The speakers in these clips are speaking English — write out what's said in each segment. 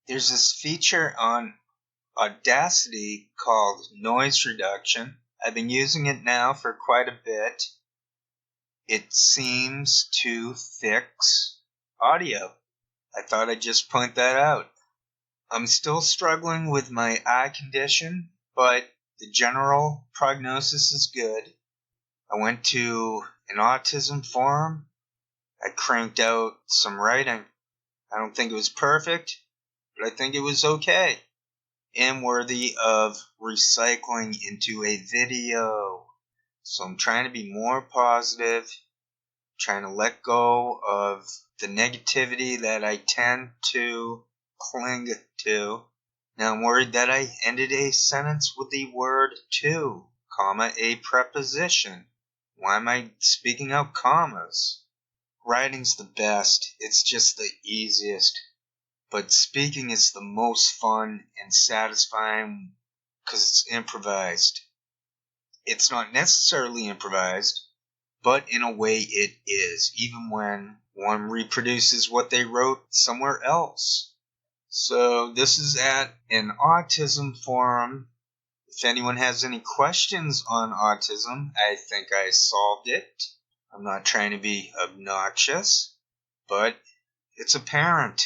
There's this feature on Audacity called noise reduction. I've been using it now for quite a bit. It seems to fix audio. I thought I'd just point that out. I'm still struggling with my eye condition, but the general prognosis is good. I went to an autism forum. I cranked out some writing. I don't think it was perfect, but I think it was okay and worthy of recycling into a video. So I'm trying to be more positive, trying to let go of the negativity that I tend to cling to. Now I'm worried that I ended a sentence with the word to, comma, a preposition. Why am I speaking out commas? Writing's the best. It's just the easiest. But speaking is the most fun and satisfying because it's improvised. It's not necessarily improvised, but in a way it is, even when one reproduces what they wrote somewhere else. So this is at an autism forum. If anyone has any questions on autism, I think I solved it. I'm not trying to be obnoxious, but it's apparent.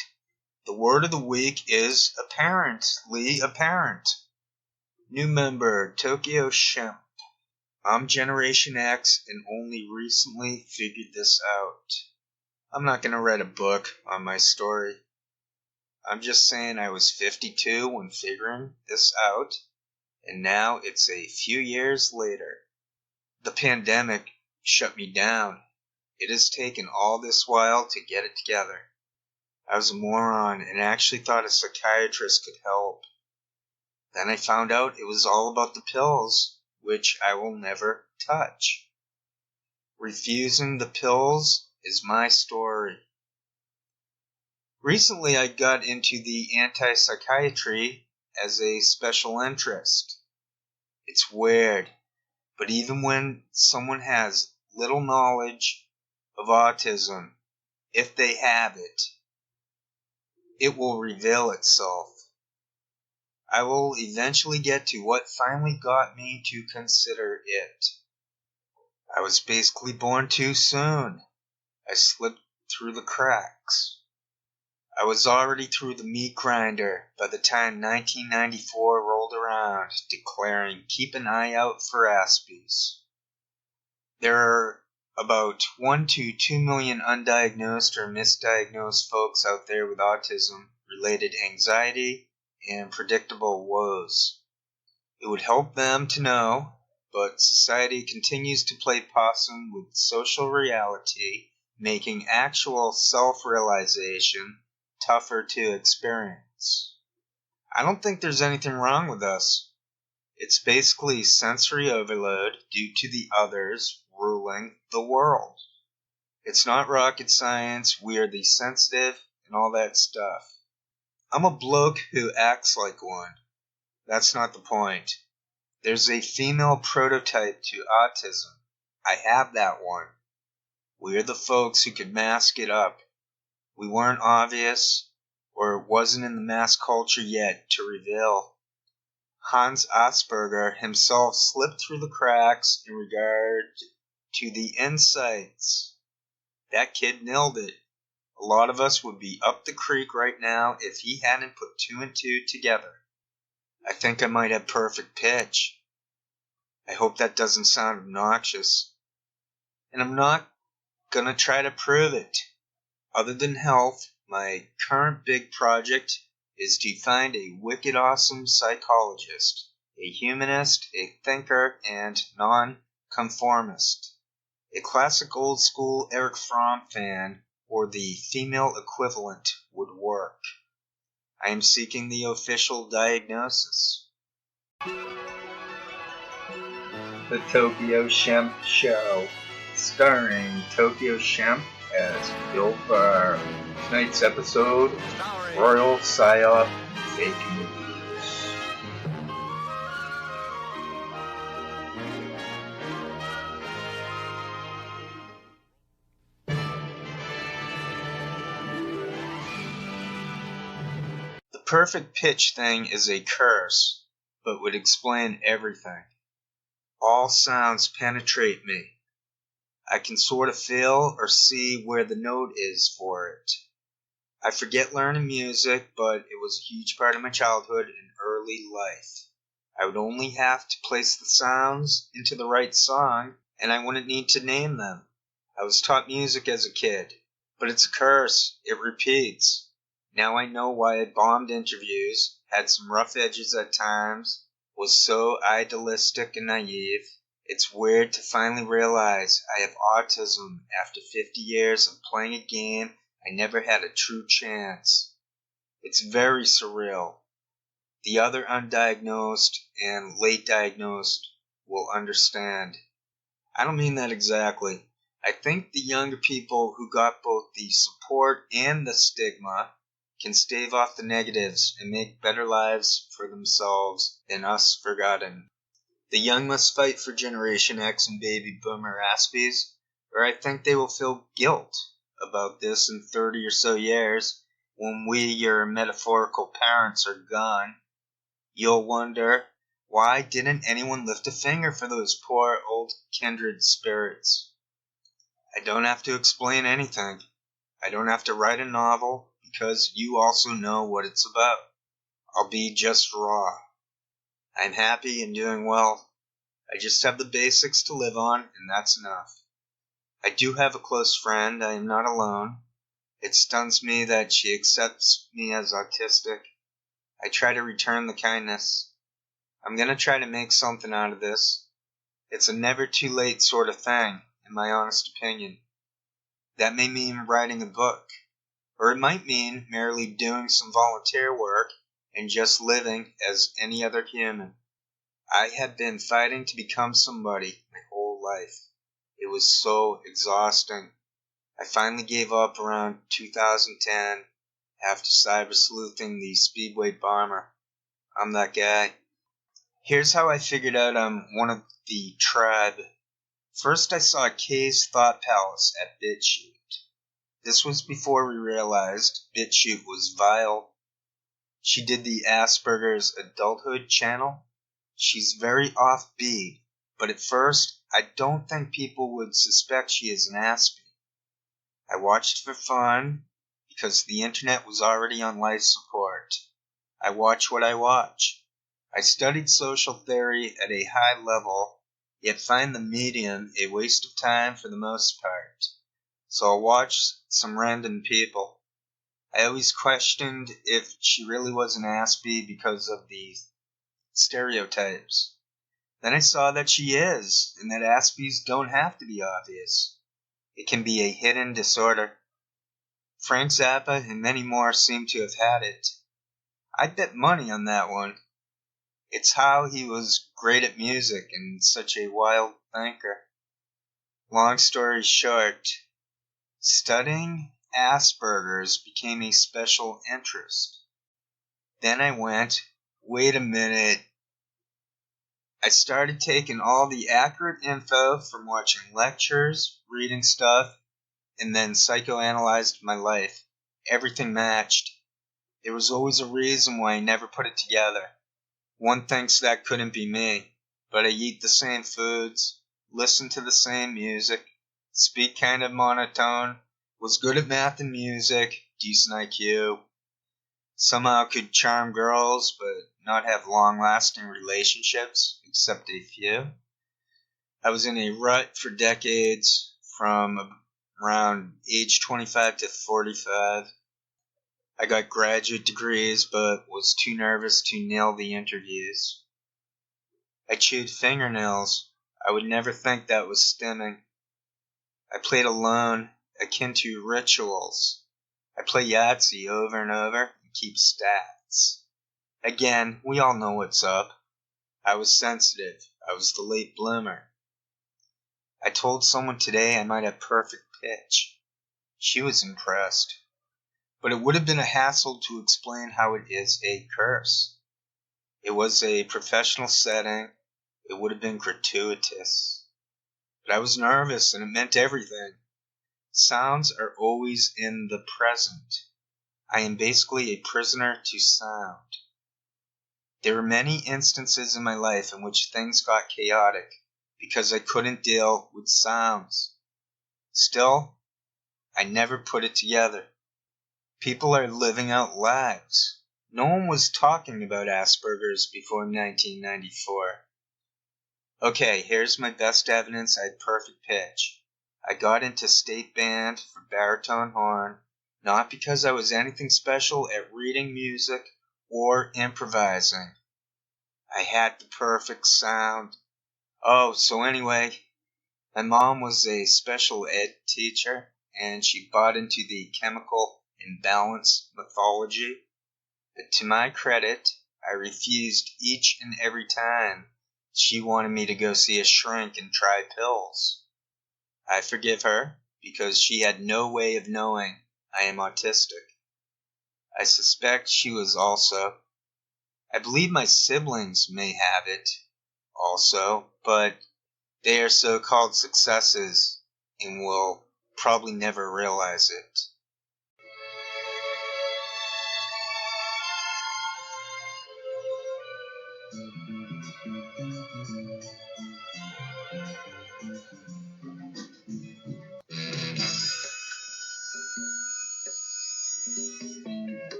The word of the week is apparently apparent. New member, Tokyo Shemp. I'm Generation X and only recently figured this out. I'm not going to write a book on my story. I'm just saying I was 52 when figuring this out, and now it's a few years later. The pandemic shut me down. It has taken all this while to get it together. I was a moron and actually thought a psychiatrist could help. Then I found out it was all about the pills, which I will never touch. Refusing the pills is my story. Recently I got into the anti-psychiatry as a special interest. It's weird, but even when someone has little knowledge of autism, if they have it, it will reveal itself. I will eventually get to what finally got me to consider it. I was basically born too soon. I slipped through the cracks. I was already through the meat grinder by the time 1994 rolled around, declaring, "Keep an eye out for Aspies." There are about 1 to 2 million undiagnosed or misdiagnosed folks out there with autism-related anxiety and predictable woes. It would help them to know, but society continues to play possum with social reality, making actual self-realization tougher to experience. I don't think there's anything wrong with us. It's basically sensory overload due to the others ruling the world. It's not rocket science, we are the sensitive, and all that stuff. I'm a bloke who acts like one. That's not the point. There's a female prototype to autism. I have that one. We're the folks who could mask it up. We weren't obvious, or it wasn't in the mass culture yet to reveal. Hans Asperger himself slipped through the cracks in regard to the insights. That kid nailed it. A lot of us would be up the creek right now if he hadn't put 2 and 2 together. I think I might have perfect pitch. I hope that doesn't sound obnoxious. And I'm not gonna try to prove it. Other than health, my current big project is to find a wicked awesome psychologist, a humanist, a thinker, and non-conformist. A classic old school Erich Fromm fan or the female equivalent would work. I am seeking the official diagnosis. The Tokyo Shemp Show, starring Tokyo Shemp as Bill Burr. Tonight's episode, Royal Psyop Fake News. The perfect pitch thing is a curse, but would explain everything. All sounds penetrate me. I can sort of feel or see where the note is for it. I forget learning music, but it was a huge part of my childhood and early life. I would only have to place the sounds into the right song, and I wouldn't need to name them. I was taught music as a kid, but it's a curse. It repeats. Now I know why I bombed interviews, had some rough edges at times, was so idealistic and naive. It's weird to finally realize I have autism after 50 years of playing a game I never had a true chance. It's very surreal. The other undiagnosed and late diagnosed will understand. I don't mean that exactly. I think the younger people who got both the support and the stigma can stave off the negatives and make better lives for themselves than us forgotten. The young must fight for Generation X and Baby Boomer Aspies, or I think they will feel guilt about this in 30 or so years when we, your metaphorical parents, are gone. You'll wonder, why didn't anyone lift a finger for those poor old kindred spirits? I don't have to explain anything. I don't have to write a novel because you also know what it's about. I'll be just raw. I'm happy and doing well. I just have the basics to live on, and that's enough. I do have a close friend. I am not alone. It stuns me that she accepts me as autistic. I try to return the kindness. I'm going to try to make something out of this. It's a never too late sort of thing, in my honest opinion. That may mean writing a book, or it might mean merely doing some volunteer work and just living as any other human. I have been fighting to become somebody my whole life. It was so exhausting. I finally gave up around 2010 after cyber sleuthing the Speedway bomber. I'm that guy. Here's how I figured out I'm one of the tribe. First, I saw Kay's Thought Palace at BitChute. This was before we realized BitChute was vile. She did the Asperger's Adulthood channel. She's very offbeat, but at first, I don't think people would suspect she is an Aspie. I watched for fun because the internet was already on life support. I watch what I watch. I studied social theory at a high level, yet find the medium a waste of time for the most part. So I'll watch some random people. I always questioned if she really was an Aspie because of the stereotypes. Then I saw that she is, and that Aspies don't have to be obvious. It can be a hidden disorder. Frank Zappa and many more seem to have had it. I'd bet money on that one. It's how he was great at music and such a wild thinker. Long story short, studying Asperger's became a special interest. Then I went, wait a minute. I started taking all the accurate info from watching lectures, reading stuff, and then psychoanalyzed my life. Everything matched. There was always a reason why I never put it together. One thinks that couldn't be me, but I eat the same foods, listen to the same music, speak kind of monotone, was good at math and music, decent IQ, somehow could charm girls but not have long-lasting relationships, except a few. I was in a rut for decades, from around age 25 to 45. I got graduate degrees, but was too nervous to nail the interviews. I chewed fingernails. I would never think that was stimming. I played alone, akin to rituals. I play Yahtzee over and over and keep stats. Again, we all know what's up. I was sensitive. I was the late bloomer. I told someone today I might have perfect pitch. She was impressed. But it would have been a hassle to explain how it is a curse. It was a professional setting. It would have been gratuitous. But I was nervous, and it meant everything. Sounds are always in the present. I am basically a prisoner to sound. There were many instances in my life in which things got chaotic because I couldn't deal with sounds. Still, I never put it together. People are living out lives. No one was talking about Asperger's before 1994. Okay, here's my best evidence I had perfect pitch. I got into state band for baritone horn, not because I was anything special at reading music or improvising. I had the perfect sound. Oh, so anyway, my mom was a special ed teacher, and she bought into the chemical imbalance mythology. But to my credit, I refused each and every time she wanted me to go see a shrink and try pills. I forgive her because she had no way of knowing I am autistic. I suspect she was also. I believe my siblings may have it also, but they are so-called successes and will probably never realize it.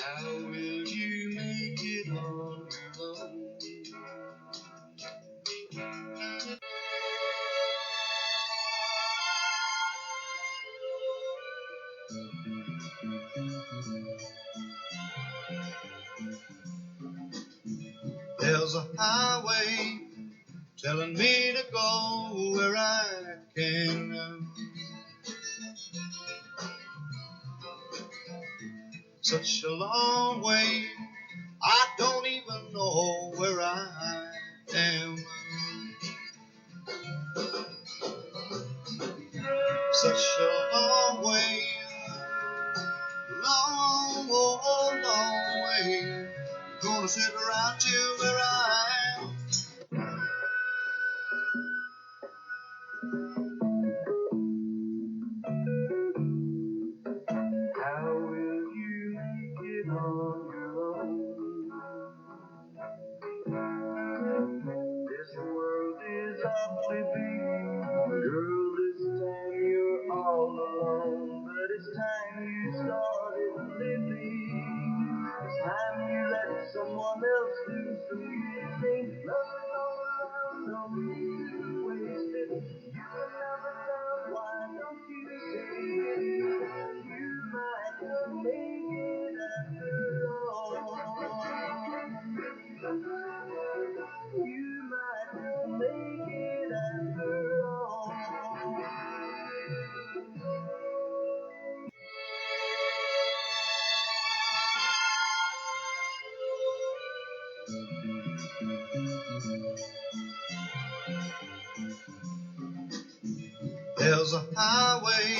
How will you make it on your own? There's a highway telling me to go where I can go. Such a long way, I don't even know where I am. Such a long way, long, oh, long way. Gonna sit right to where I am. How will you make it on your own? This world is awfully big. Girl, this time you're all alone. But it's time you started living. It's time you let someone else do some giving. Love is all around, don't you waste it. You can never tell, why don't you say it? You might just make it after all. You might just make it after all. There's a highway